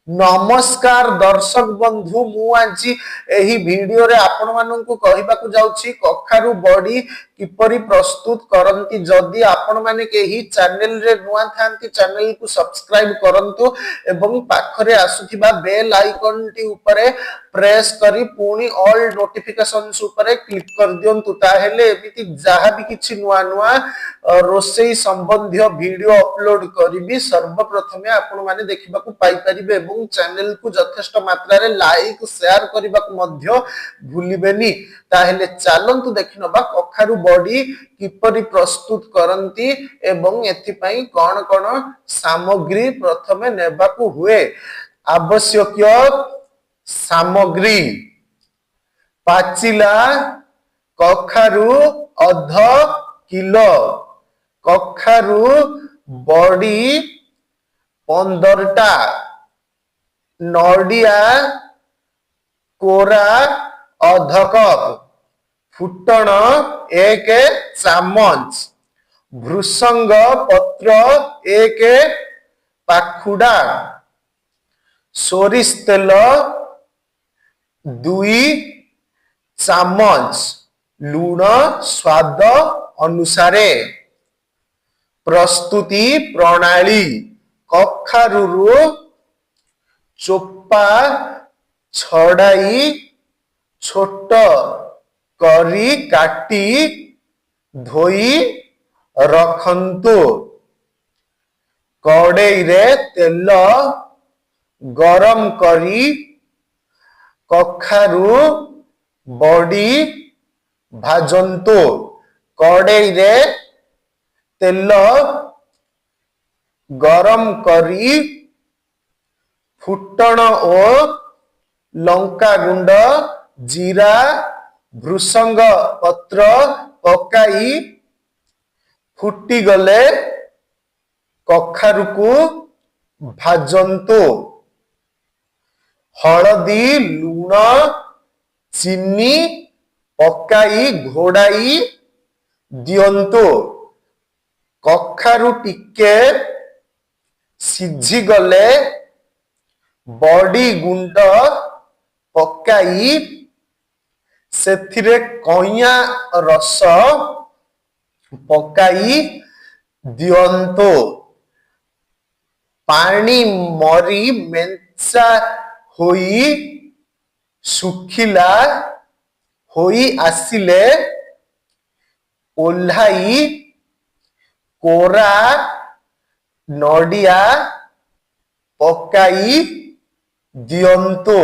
नमस्कार दर्शक बंधु मु आज एही वीडियो रे आपण माननकु कहिबाकू जाउछि कखारु बॉडी किपरि प्रस्तुत करंती। जदि आपण माने केही चैनल रे नुआ थांती चैनल को सब्सक्राइब करंतु एवं पाखरे आसुथिबा बेल आइकन टी ऊपरे प्रेस करी पुनी ऑल नोटिफिकेशंस ऊपरे क्लिक कर दियंतु। ताहेले एमिति जहा भी किछि नुआ नुआ रोसई संबंधी वीडियो अपलोड करिबी सर्वप्रथमे आपण माने देखिबाकू पाई परिबे। चैनल को यथेष्ट मात्रा रे लाइक शेयर करबा को मध्य भूलिबेनी। ताहेले चलंतु देखिनबा कखारु बॉडी किपरि प्रस्तुत करंती एवं एथि पई कोन कोन सामग्री प्रथमे नेबाकू हुए। आवश्यक सामग्री पाचिला कखारु अध किलो, कखारु बॉडी 15टा, नडिया कोरा अध कप, फुटण 1 चामच, भृसंग पत्र 1 पाखुडा, सोरिष तेल 2 चामच, लूण स्वाद अनुसारे। प्रस्तुति प्रणाली कखारु चोपा छड़ाई छोट करी काटी धोई रखंतु। कड़ाई रे तेल गरम करी कखारु बॉडी भाजंतु। कड़ाई रे तेल गरम करी फुटण और लंका गुंड जीरा भृसंग पत्र पकाई फुटी गले कखारु को भाजंतु। हळदी लूण चीनी पकाई घोड़ाई दियंतु। कखारु टिके सिझी गले बॉडी गुंड पकाई सेथिरे कइया रस पकाई दियंतु। पानी मरी मेंचा होई सुखिला होई आसिले ओल्हाई कोरा नडिया पकाई दियंतु।